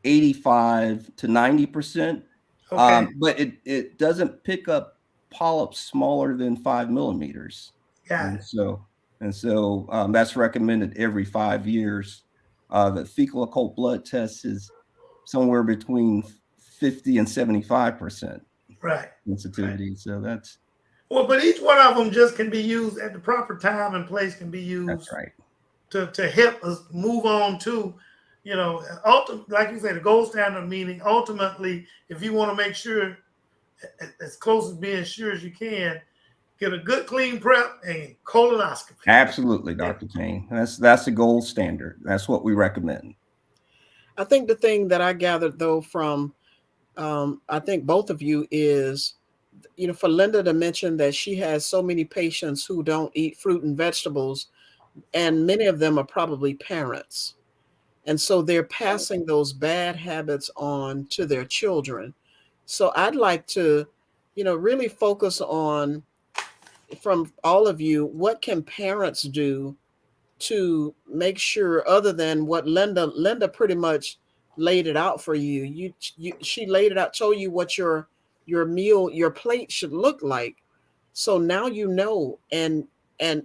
85 to 90%. okay, But it doesn't pick up polyps smaller than 5 millimeters. got And it. so And so that's recommended every 5 years. The fecal occult blood test is somewhere between 50 and 75% Right. sensitivity. So Well, but each one of them just can be used at the proper time and place, can be that's used right. to help us move on to, like you say, the gold standard, meaning ultimately, if you want to make sure as close as being sure as you can, get a good clean prep and colonoscopy. Absolutely, Dr. Kane. That's the gold standard. That's what we recommend. I think the thing that I gathered though from I think both of you is, for Linda to mention that she has so many patients who don't eat fruit and vegetables, and many of them are probably parents. And so they're passing those bad habits on to their children. So I'd like to, really focus on, from all of you, what can parents do to make sure, other than what Linda pretty much laid it out for you. She laid it out, told you what your meal, your plate should look like. So now you know, and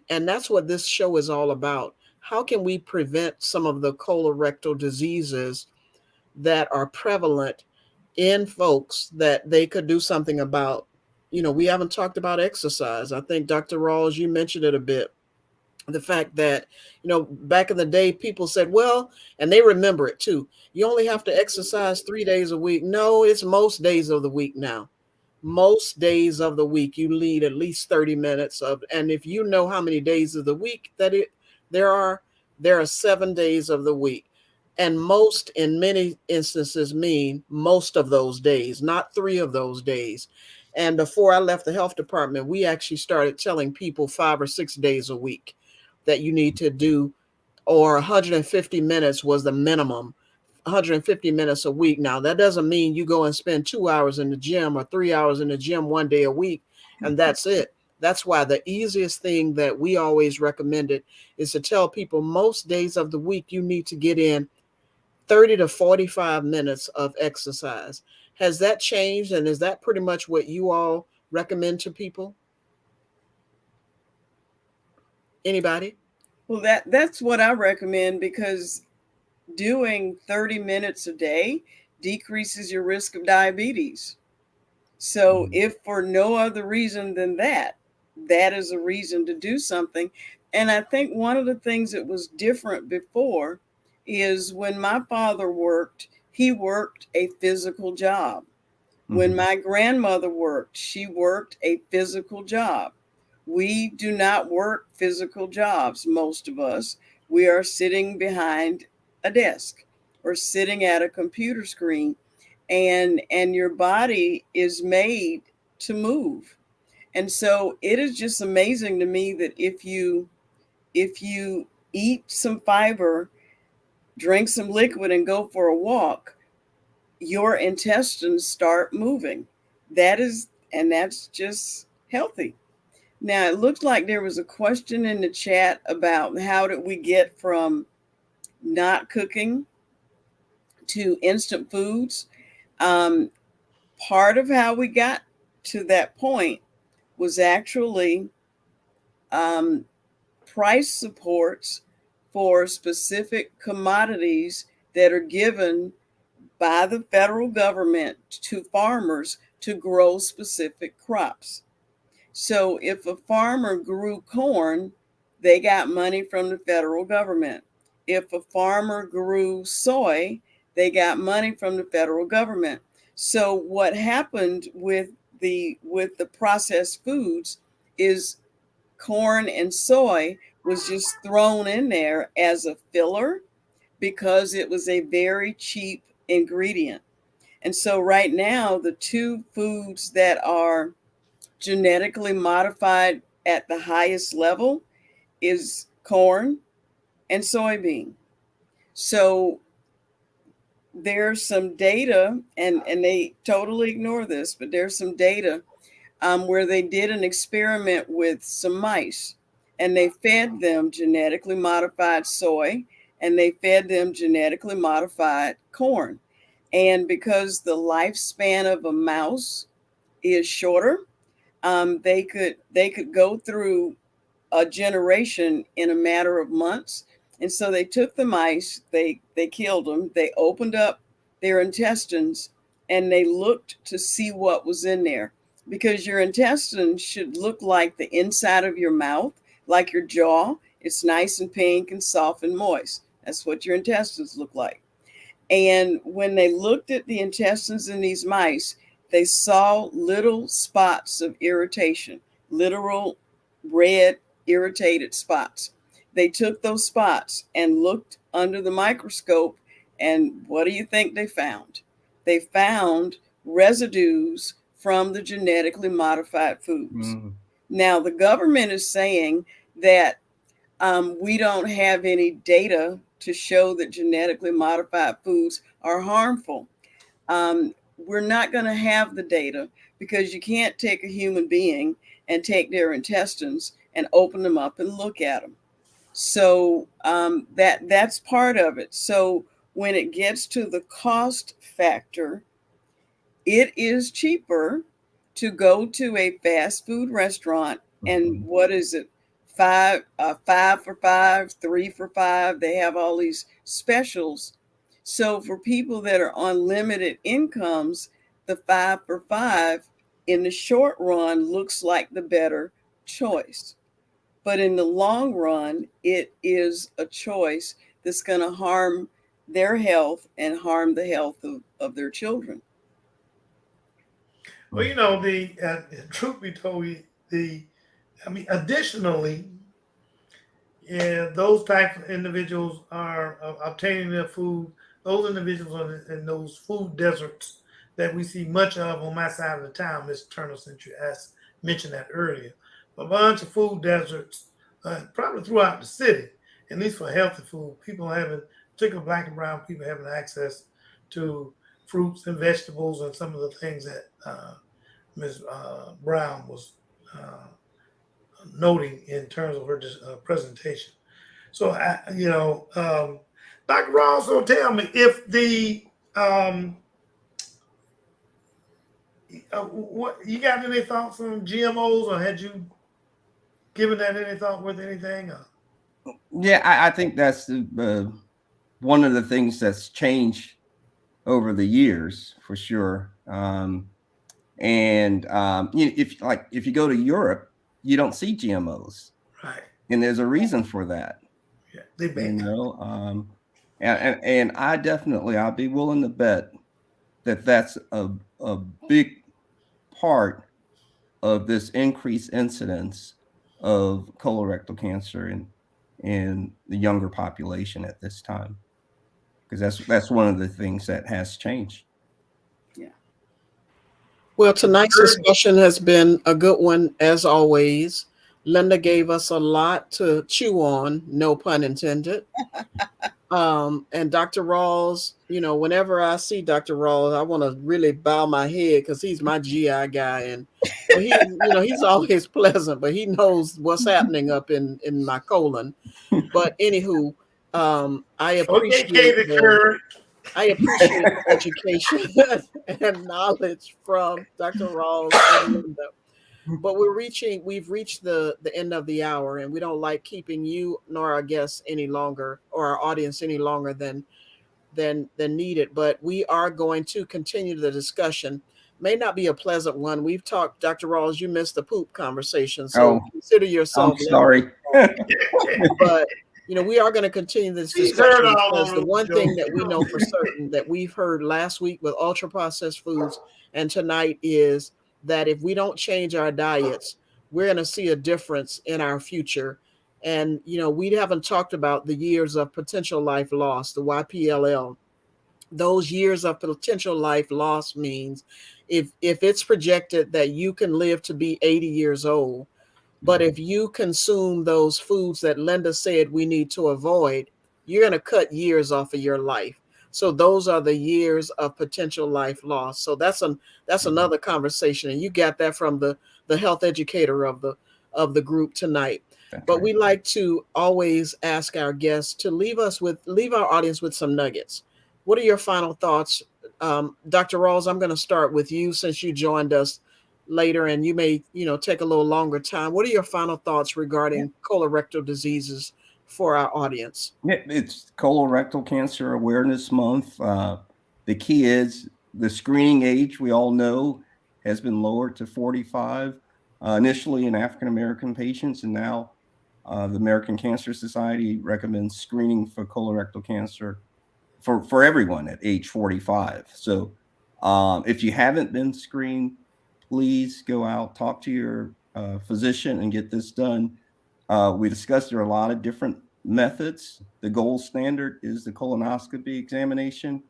that's what this show is all about. How can we prevent some of the colorectal diseases that are prevalent in folks that they could do something about? We haven't talked about exercise. I think Dr. Rawls, you mentioned it a bit, the fact that back in the day people said, well, and they remember it too, you only have to exercise 3 days a week. No, it's most days of the week now. Most days of the week you need at least 30 minutes of, and if you know how many days of the week that there are there are 7 days of the week, and most in many instances mean most of those days, not 3 of those days. And before I left the health department, we actually started telling people 5 or 6 days a week that you need to do, or 150 minutes was the minimum. 150 minutes a week. Now, that doesn't mean you go and spend 2 hours in the gym or 3 hours in the gym one day a week, and that's it. That's why the easiest thing that we always recommended is to tell people most days of the week you need to get in 30 to 45 minutes of exercise. Has that changed? And is that pretty much what you all recommend to people? Anybody? Well, that's what I recommend, because doing 30 minutes a day decreases your risk of diabetes. So if for no other reason than that is a reason to do something. And I think one of the things that was different before is when my father worked, he worked a physical job. When my grandmother worked, she worked a physical job. We do not work physical jobs, most of us. We are sitting behind a desk or sitting at a computer screen, and your body is made to move. And so it is just amazing to me that if you eat some fiber, drink some liquid, and go for a walk, your intestines start moving. That's just healthy. Now, it looks like there was a question in the chat about how did we get from not cooking to instant foods. Um, Part of how we got to that point was actually um, price supports for specific commodities that are given by the federal government to farmers to grow specific crops. So if a farmer grew corn, they got money from the federal government. If a farmer grew soy, they got money from the federal government. So what happened with the processed foods is corn and soy was just thrown in there as a filler because it was a very cheap ingredient. And so right now, the two foods that are genetically modified at the highest level is corn and soybean. So there's some data, and they totally ignore this, but there's some data where they did an experiment with some mice, and they fed them genetically modified soy, and they fed them genetically modified corn. And because the lifespan of a mouse is shorter, they could go through a generation in a matter of months. And so they took the mice, they killed them, they opened up their intestines, and they looked to see what was in there. Because your intestines should look like the inside of your mouth, like your jaw. It's nice and pink and soft and moist. That's what your intestines look like. And when they looked at the intestines in these mice, they saw little spots of irritation, literal red irritated spots. They took those spots and looked under the microscope, and what do you think they found? They found residues from the genetically modified foods. Mm. Now, the government is saying that we don't have any data to show that genetically modified foods are harmful. We're not going to have the data because you can't take a human being and take their intestines and open them up and look at them. So that's part of it. So when it gets to the cost factor, it is cheaper to go to a fast food restaurant and Mhm. what is it? Five for five, 3 for $5. They have all these specials. So for people that are on limited incomes, the 5 for $5 in the short run looks like the better choice. But in the long run, it is a choice that's going to harm their health and harm the health of their children. Well, the truth be told, additionally, yeah, those type of individuals are obtaining their food. Those individuals are in those food deserts that we see much of on my side of the town, Mr. Turner, since you mentioned that earlier. A bunch of food deserts, probably throughout the city, at least for healthy food. People having, particularly black and brown people, having access to fruits and vegetables and some of the things that Ms. Brown was noting in terms of her presentation. So, Dr. Ross, so tell me if um, what you got any thoughts on GMOs, or had you given that any thought with anything? Yeah, I think that's one of the things that's changed over the years for sure. If you go to Europe, you don't see GMOs, Right. and there's a reason for that. Yeah, they You banned. know, and I'll be willing to bet that that's a big part of this increased incidence of colorectal cancer in the younger population at this time, because that's one of the things that has changed. Yeah. Well, tonight's discussion has been a good one, as always. Linda gave us a lot to chew on, no pun intended. And Dr. Rawls, whenever I see Dr. Rawls, I want to really bow my head because he's my GI guy, and he's always pleasant, but he knows what's happening up in my colon. But anywho, I Okay, appreciate Katie the Curry. I appreciate the education and knowledge from Dr. Rawls and Linda. But we've reached the end of the hour, and we don't like keeping you nor our guests any longer, or our audience any longer than needed. But we are going to continue the discussion. May not be a pleasant one. We've talked, Dr. Rawls, you missed the poop conversation, so Oh, consider I'm yourself limited. sorry. But we are going to continue this He's heard discussion all because of the those one thing jokes. that we know for certain that we've heard last week with ultra processed foods and tonight is that if we don't change our diets, we're going to see a difference in our future. And we haven't talked about the years of potential life loss, the YPLL. Those years of potential life loss means if it's projected that you can live to be 80 years old, but if you consume those foods that Linda said we need to avoid, you're going to cut years off of your life. So those are the years of potential life loss. So that's another conversation, and you got that from the health educator of the group tonight. That's But right. we like to always ask our guests to leave our audience with some nuggets. What are your final thoughts, Dr. Rawls? I'm going to start with you since you joined us later, and you may, take a little longer time. What are your final thoughts regarding colorectal diseases for our audience? Yeah, it's Colorectal Cancer Awareness Month. The key is the screening age, we all know, has been lowered to 45, initially in African American patients, and now the American Cancer Society recommends screening for colorectal cancer for everyone at age 45. So if you haven't been screened, please go out, talk to your physician, and get this done. We discussed there are a lot of different methods. The gold standard is the colonoscopy examination,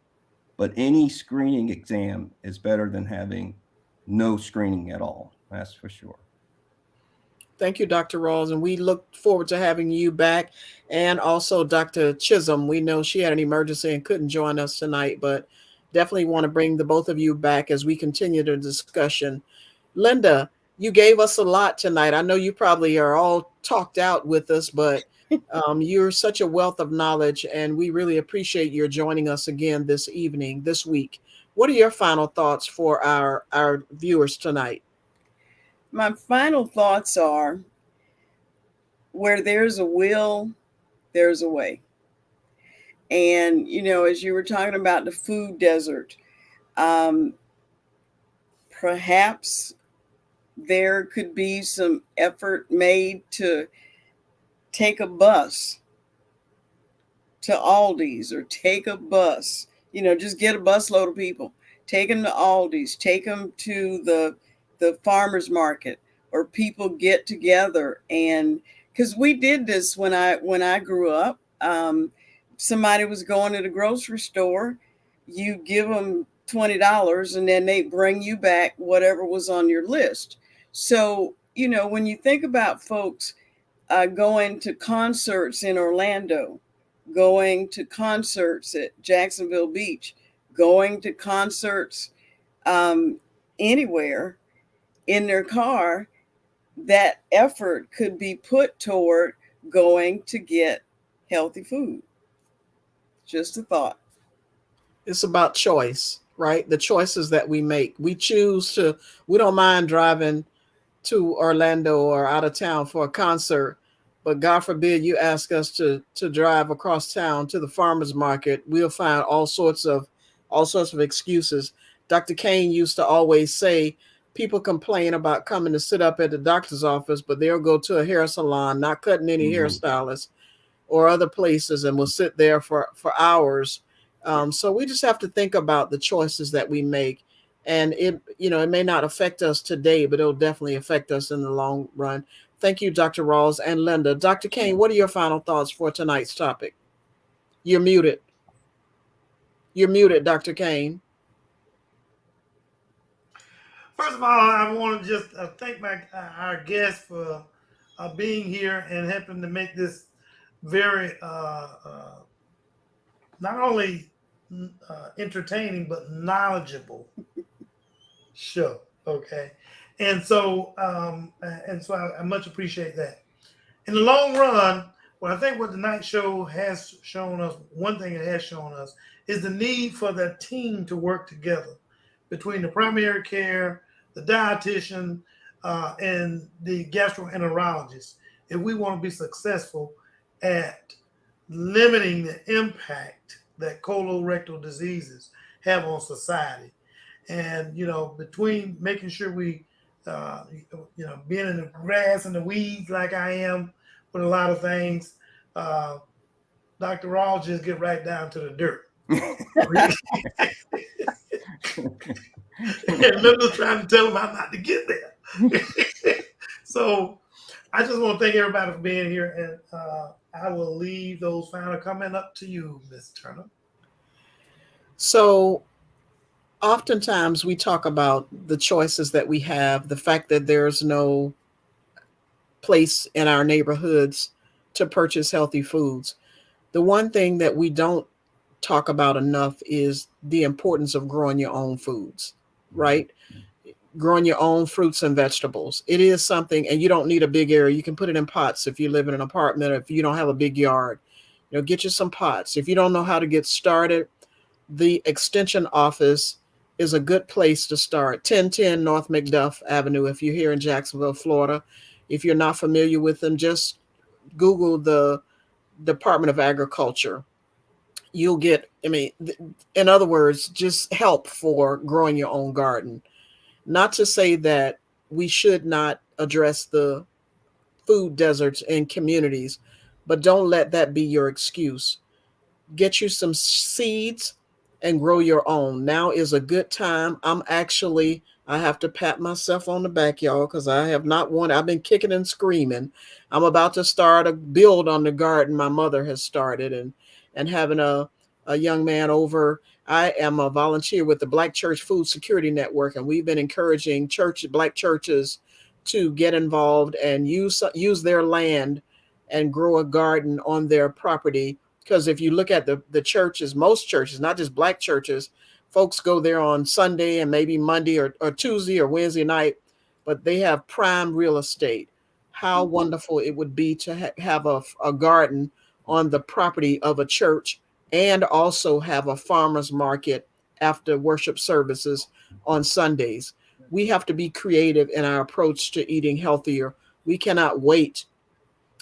but any screening exam is better than having no screening at all. That's for sure. Thank you, Dr. Rawls, and we look forward to having you back. And also Dr. Chisholm. We know she had an emergency and couldn't join us tonight, but definitely want to bring the both of you back as we continue the discussion. Linda, you gave us a lot tonight. I know you probably are all talked out with us, but you're such a wealth of knowledge, and we really appreciate your joining us again this evening, this week. What are your final thoughts for our viewers tonight? My final thoughts are, where there's a will, there's a way. And, as you were talking about the food desert, um, perhaps there could be some effort made to take a bus to Aldi's, or take a bus, just get a busload of people, take them to Aldi's, take them to the farmer's market, or people get together. And because we did this when I grew up, somebody was going to the grocery store, you give them $20, and then they bring you back whatever was on your list. So, when you think about folks going to concerts in Orlando, going to concerts at Jacksonville Beach, going to concerts anywhere in their car, that effort could be put toward going to get healthy food. Just a thought. It's about choice, right? The choices that we make. We don't mind driving to Orlando or out of town for a concert, but God forbid you ask us to drive across town to the farmers market. We'll find all sorts of excuses. Dr. Kane used to always say people complain about coming to sit up at the doctor's office, but they'll go to a hair salon, not cutting any hairstylist, or other places, and will sit there for hours. So we just have to think about the choices that we make, and it may not affect us today, but it'll definitely affect us in the long run. Thank you, Dr. Rawls and Linda. Dr. Kane, what are your final thoughts for tonight's topic? You're muted. You're muted, Dr. Kane. First of all, I want to just thank our guest for being here and helping to make this very not only entertaining but knowledgeable show. Okay, and so I much appreciate that. In the long run, what the night show has shown us, one thing it has shown us, is the need for the team to work together between the primary care, the dietitian, and the gastroenterologist, if we want to be successful at limiting the impact that colorectal diseases have on society. And, between making sure we, being in the grass and the weeds like I am with a lot of things, Dr. Rawls just get right down to the dirt. And Linda's trying to tell him how not to get there. So I just want to thank everybody for being here, and I will leave those final comment up to you, Ms. Turner. So oftentimes we talk about the choices that we have, the fact that there's no place in our neighborhoods to purchase healthy foods. The one thing that we don't talk about enough is the importance of growing your own foods, right? Growing your own fruits and vegetables. It is something, and you don't need a big area. You can put it in pots if you live in an apartment, or if you don't have a big yard. Get you some pots. If you don't know how to get started, the extension office is a good place to start. 1010 North Macduff Avenue, if you're here in Jacksonville, Florida. If you're not familiar with them, just Google the Department of Agriculture. You'll get, I mean, in other words, just help for growing your own garden. Not to say that we should not address the food deserts in communities, but don't let that be your excuse. Get you some seeds and grow your own. Now is a good time. I have to pat myself on the back, y'all, because I have not won. I've been kicking and screaming. I'm about to start a build on the garden my mother has started, and having a young man over. I am a volunteer with the Black Church Food Security Network, and we've been encouraging black churches to get involved and use their land and grow a garden on their property. Because if you look at the churches, most churches, not just black churches, folks go there on Sunday and maybe Monday or Tuesday or Wednesday night, but they have prime real estate. How wonderful it would be to have a garden on the property of a church, and also have a farmer's market after worship services on Sundays. We have to be creative in our approach to eating healthier. We cannot wait.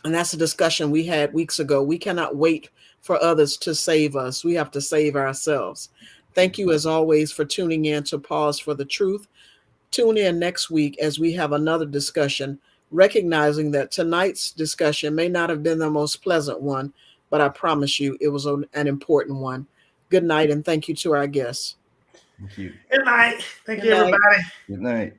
And that's a discussion we had weeks ago. We cannot wait for others to save us. We have to save ourselves. Thank you, as always, for tuning in to Pause for the Truth. Tune in next week as we have another discussion, recognizing that tonight's discussion may not have been the most pleasant one, but I promise you it was an important one. Good night, and thank you to our guests. Thank you. Good night. Thank Good you, night. everybody. Good night.